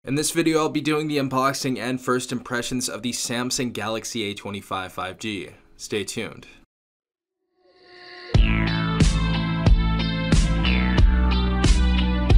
In this video, I'll be doing the unboxing and first impressions of the Samsung Galaxy A25 5G. Stay tuned.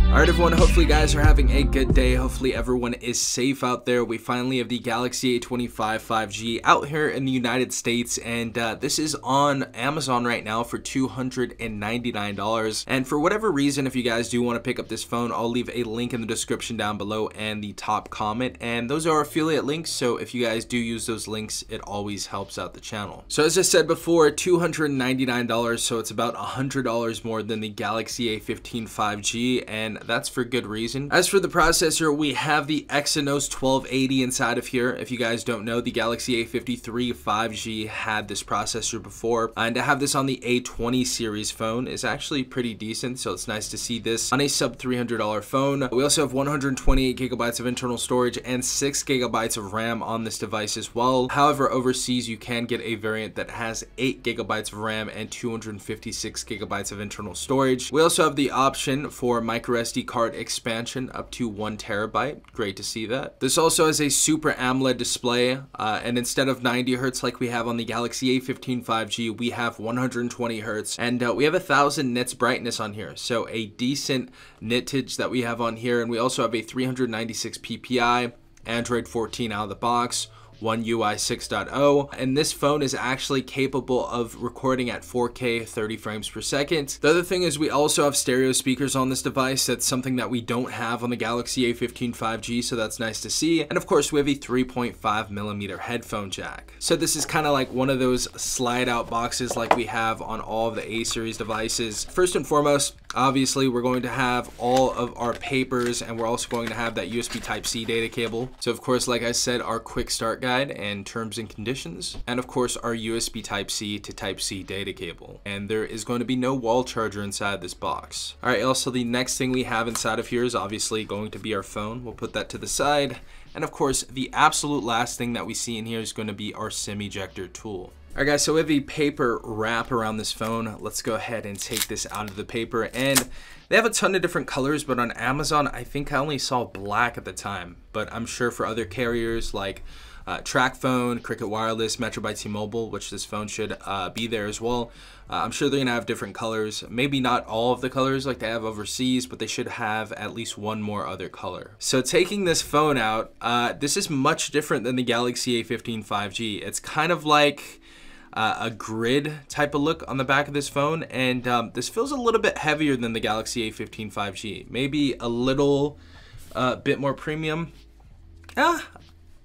Alright everyone, hopefully you guys are having a good day. Hopefully everyone is safe out there. We finally have the Galaxy A25 5G out here in the United States, and this is on Amazon right now for $299. And for whatever reason, if you guys do want to pick up this phone, I'll leave a link in the description down below and the top comment. And those are affiliate links, so if you guys do use those links, it always helps out the channel. So as I said before, $299, so it's about $100 more than the Galaxy A15 5G, and that's for good reason. As for the processor, we have the Exynos 1280 inside of here. If you guys don't know, the Galaxy A53 5G had this processor before, and to have this on the A20 series phone is actually pretty decent, so it's nice to see this on a sub $300 phone. We also have 128 gigabytes of internal storage and 6 gigabytes of RAM on this device as well. However, overseas you can get a variant that has 8 gigabytes of RAM and 256 gigabytes of internal storage. We also have the option for microSD card expansion up to 1 terabyte. Great to see that. This also has a Super AMOLED display, and instead of 90 Hz like we have on the Galaxy A15 5G, we have 120 Hz, and we have 1000 nits brightness on here, so a decent nitage that we have on here. And we also have a 396 ppi, Android 14 out of the box, One UI 6.0, and this phone is actually capable of recording at 4K 30 frames per second. The other thing is we also have stereo speakers on this device. That's something that we don't have on the Galaxy A15 5G, so that's nice to see. And of course we have a 3.5mm headphone jack. So this is kind of like one of those slide out boxes like we have on all of the A series devices. First and foremost, obviously we're going to have all of our papers, and we're also going to have that USB Type-C data cable. So of course, like I said, our quick start guide and terms and conditions, and of course our USB Type-C to Type-C data cable. And there is going to be no wall charger inside this box. All right, also the next thing we have inside of here is obviously going to be our phone. We'll put that to the side. And of course, the absolute last thing that we see in here is going to be our SIM ejector tool. Alright guys, so we have a paper wrap around this phone. Let's go ahead and take this out of the paper. And they have a ton of different colors, but on Amazon, I think I only saw black at the time. But I'm sure for other carriers like TracFone, Cricket Wireless, Metro by T-Mobile, which this phone should be there as well. I'm sure they're gonna have different colors. Maybe not all of the colors like they have overseas, but they should have at least one more other color. So taking this phone out, this is much different than the Galaxy A15 5G. It's kind of like a grid type of look on the back of this phone, and this feels a little bit heavier than the Galaxy A15 5G. Maybe a little bit more premium.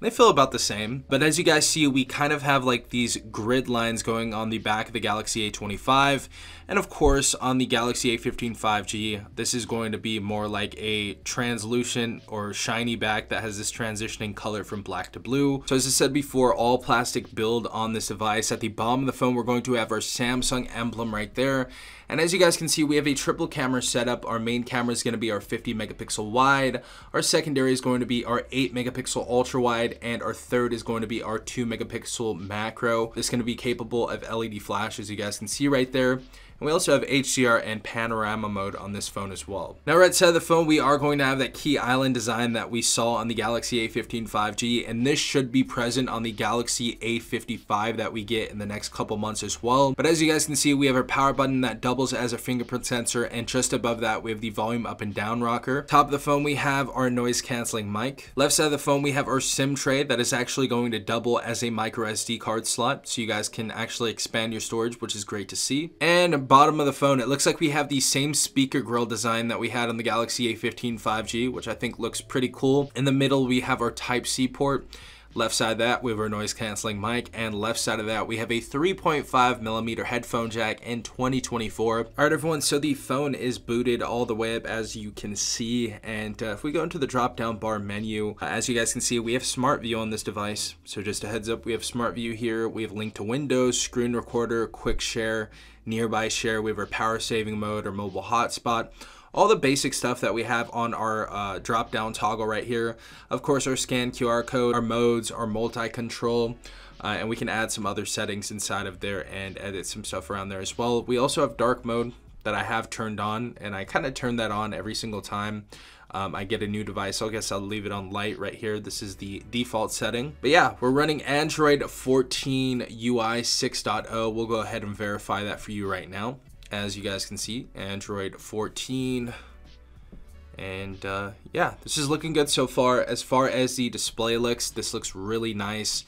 They feel about the same, but as you guys see, we kind of have like these grid lines going on the back of the Galaxy A25, and of course on the Galaxy A15 5G, this is going to be more like a translucent or shiny back that has this transitioning color from black to blue. So as I said before, all plastic build on this device. At the bottom of the phone, we're going to have our Samsung emblem right there. And as you guys can see, we have a triple camera setup. Our main camera is going to be our 50 megapixel wide. Our secondary is going to be our 8 megapixel ultra wide. And our third is going to be our 2 megapixel macro. This is going to be capable of LED flash, as you guys can see right there. And we also have HDR and panorama mode on this phone as well. Now right side of the phone, we are going to have that key island design that we saw on the Galaxy A15 5G, and this should be present on the Galaxy A55 that we get in the next couple months as well. But as you guys can see, we have our power button that doubles as a fingerprint sensor, and just above that we have the volume up and down rocker. Top of the phone, we have our noise canceling mic. Left side of the phone, we have our SIM tray that is actually going to double as a micro SD card slot, so you guys can actually expand your storage, which is great to see. And bottom of the phone, it looks like we have the same speaker grill design that we had on the Galaxy A15 5G, which I think looks pretty cool. In the middle, we have our Type-C port. Left side of that, we have our noise canceling mic, and left side of that, we have a 3.5mm headphone jack in 2024. All right, everyone, so the phone is booted all the way up, as you can see, and if we go into the drop-down bar menu, as you guys can see, we have Smart View on this device. So just a heads up, we have Smart View here, we have link to Windows, screen recorder, quick share, nearby share, we have our power saving mode, or mobile hotspot. All the basic stuff that we have on our drop down toggle right here. Of course, our scan QR code, our modes, our multi-control, and we can add some other settings inside of there and edit some stuff around there as well. We also have dark mode that I have turned on, and I kind of turn that on every single time I get a new device. So I guess I'll leave it on light right here. This is the default setting. But yeah, we're running Android 14 UI 6.0. We'll go ahead and verify that for you right now. As you guys can see, Android 14. And yeah, this is looking good so far. As far as the display looks, this looks really nice.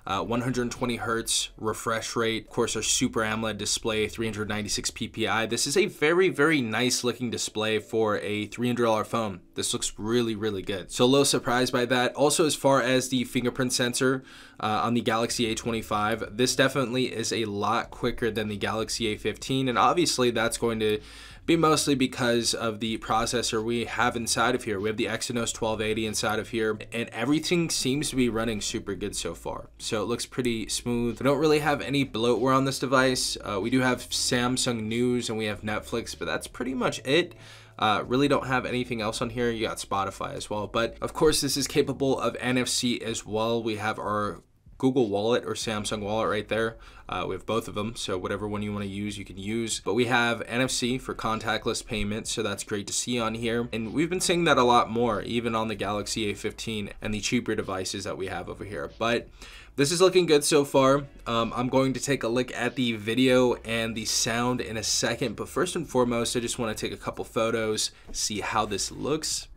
120 hertz refresh rate, of course our Super AMOLED display, 396 ppi. This is a very, very nice looking display for a $300 phone. This looks really, really good. So a little surprised by that. Also, as far as the fingerprint sensor on the Galaxy A25, this definitely is a lot quicker than the Galaxy A15, and obviously that's going to be mostly because of the processor we have inside of here. We have the Exynos 1280 inside of here, and everything seems to be running super good so far. So it looks pretty smooth. We don't really have any bloatware on this device. We do have Samsung News and we have Netflix, but that's pretty much it. Really don't have anything else on here. You got Spotify as well, but of course this is capable of NFC as well. We have our Google Wallet or Samsung Wallet right there. We have both of them, so whatever one you want to use, you can use. But we have NFC for contactless payments, so that's great to see on here. And we've been seeing that a lot more, even on the Galaxy A15 and the cheaper devices that we have over here. But this is looking good so far. I'm going to take a look at the video and the sound in a second, but first and foremost, I just want to take a couple photos, see how this looks.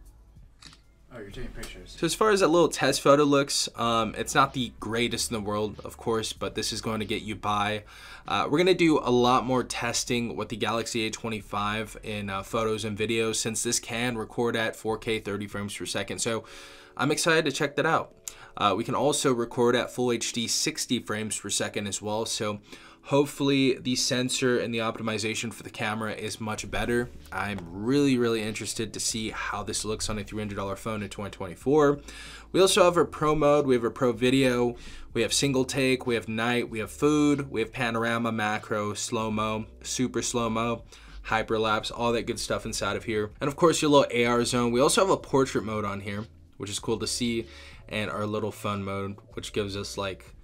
Oh, you're taking pictures. So as far as that little test photo looks, it's not the greatest in the world, of course, but this is going to get you by. We're going to do a lot more testing with the Galaxy A25 in photos and videos, since this can record at 4K 30 frames per second. So I'm excited to check that out. We can also record at Full HD 60 frames per second as well. So hopefully the sensor and the optimization for the camera is much better. I'm really, really interested to see how this looks on a $300 phone in 2024. We also have our Pro mode, we have our Pro video, we have single take, we have night, we have food, we have panorama, macro, slow-mo, super slow-mo, hyperlapse, all that good stuff inside of here. And of course your little AR zone. We also have a portrait mode on here, which is cool to see, and our little fun mode, which gives us like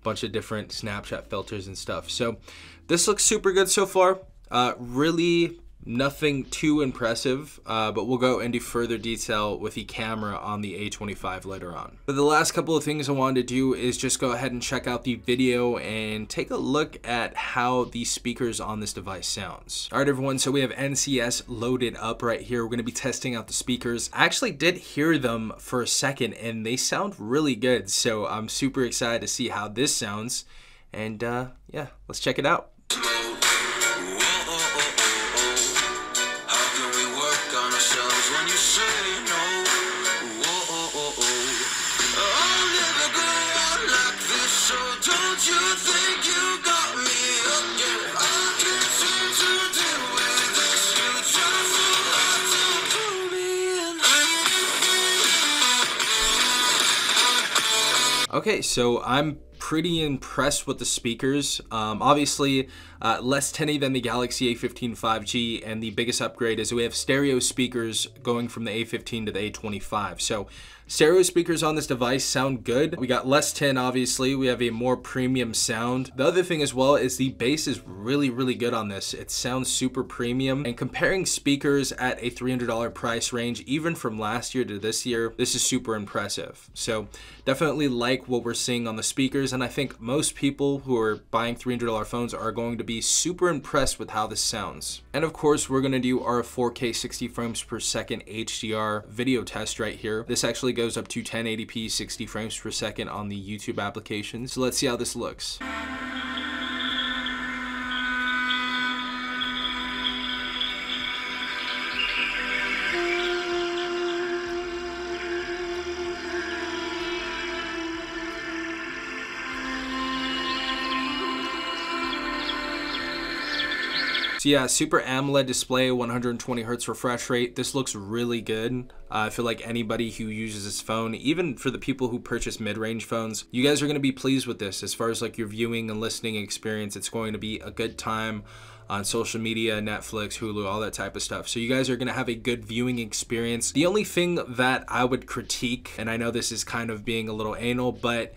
bunch of different Snapchat filters and stuff. So this looks super good so far. Really nothing too impressive, but we'll go into further detail with the camera on the A25 later on. But the last couple of things I wanted to do is just go ahead and check out the video and take a look at how the speakers on this device sounds. All right, everyone, so we have NCS loaded up right here. We're gonna be testing out the speakers. I actually did hear them for a second and they sound really good. So I'm super excited to see how this sounds. And yeah, let's check it out. Okay, so I'm pretty impressed with the speakers. Obviously, less tinny than the Galaxy A15 5G, and the biggest upgrade is we have stereo speakers going from the A15 to the A25. So stereo speakers on this device sound good. We got less tin, obviously. We have a more premium sound. The other thing as well is the bass is really, really good on this. It sounds super premium. And comparing speakers at a $300 price range, even from last year to this year, this is super impressive. So definitely like what we're seeing on the speakers. And I think most people who are buying $300 phones are going to be super impressed with how this sounds. And of course, we're going to do our 4K 60 frames per second HDR video test right here. This actually goes up to 1080p 60 frames per second on the YouTube application. So let's see how this looks. So yeah, Super AMOLED display, 120 hertz refresh rate. This looks really good. I feel like anybody who uses this phone, even for the people who purchase mid-range phones, you guys are going to be pleased with this. As far as like your viewing and listening experience, it's going to be a good time on social media, Netflix, Hulu, all that type of stuff. So you guys are gonna have a good viewing experience. The only thing that I would critique, and I know this is kind of being a little anal, but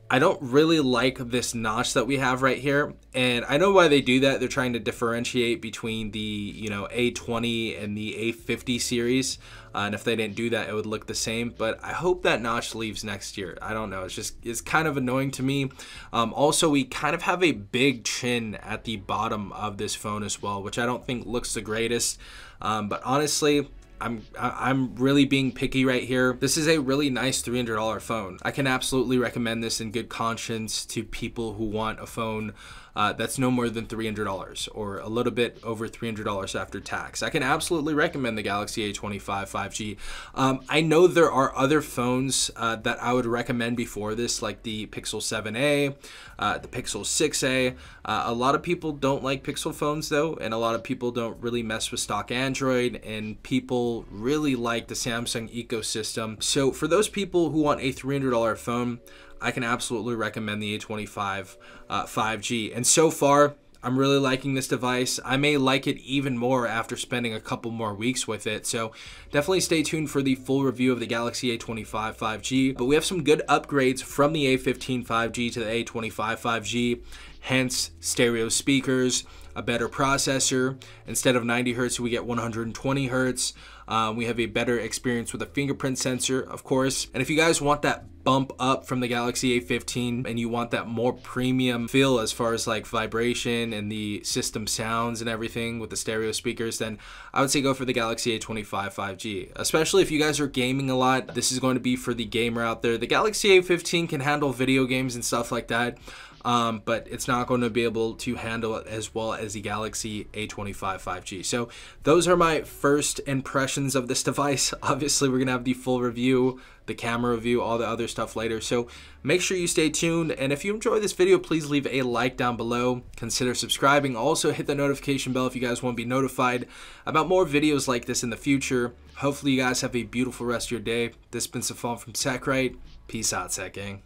I don't really like this notch that we have right here, and I know why they do that. They're trying to differentiate between the, you know, A20 and the A50 series, and if they didn't do that, it would look the same. But I hope that notch leaves next year. I don't know. It's kind of annoying to me. Also, we kind of have a big chin at the bottom of this phone as well, which I don't think looks the greatest. But honestly, I'm really being picky right here. This is a really nice $300 phone. I can absolutely recommend this in good conscience to people who want a phone that's no more than $300 or a little bit over $300 after tax. I can absolutely recommend the Galaxy A25 5G. I know there are other phones that I would recommend before this, like the Pixel 7a, the Pixel 6a. A lot of people don't like Pixel phones though, and a lot of people don't really mess with stock Android, and people really like the Samsung ecosystem. So for those people who want a $300 phone, I can absolutely recommend the A25 5G. And so far, I'm really liking this device. I may like it even more after spending a couple more weeks with it. So definitely stay tuned for the full review of the Galaxy A25 5G. But we have some good upgrades from the A15 5G to the A25 5G. Hence, stereo speakers, a better processor. Instead of 90 hertz, we get 120 hertz. We have a better experience with a fingerprint sensor, of course. And if you guys want that bump up from the Galaxy A15 and you want that more premium feel as far as like vibration and the system sounds and everything with the stereo speakers, then I would say go for the Galaxy A25 5G. Especially if you guys are gaming a lot, this is going to be for the gamer out there. The Galaxy A15 can handle video games and stuff like that. But it's not going to be able to handle it as well as the Galaxy A25 5G. So those are my first impressions of this device. Obviously, we're going to have the full review, the camera review, all the other stuff later. So make sure you stay tuned. And if you enjoy this video, please leave a like down below. Consider subscribing. Also, hit the notification bell if you guys want to be notified about more videos like this in the future. Hopefully, you guys have a beautiful rest of your day. This has been Safon from TechRight. Peace out, Tech Gang.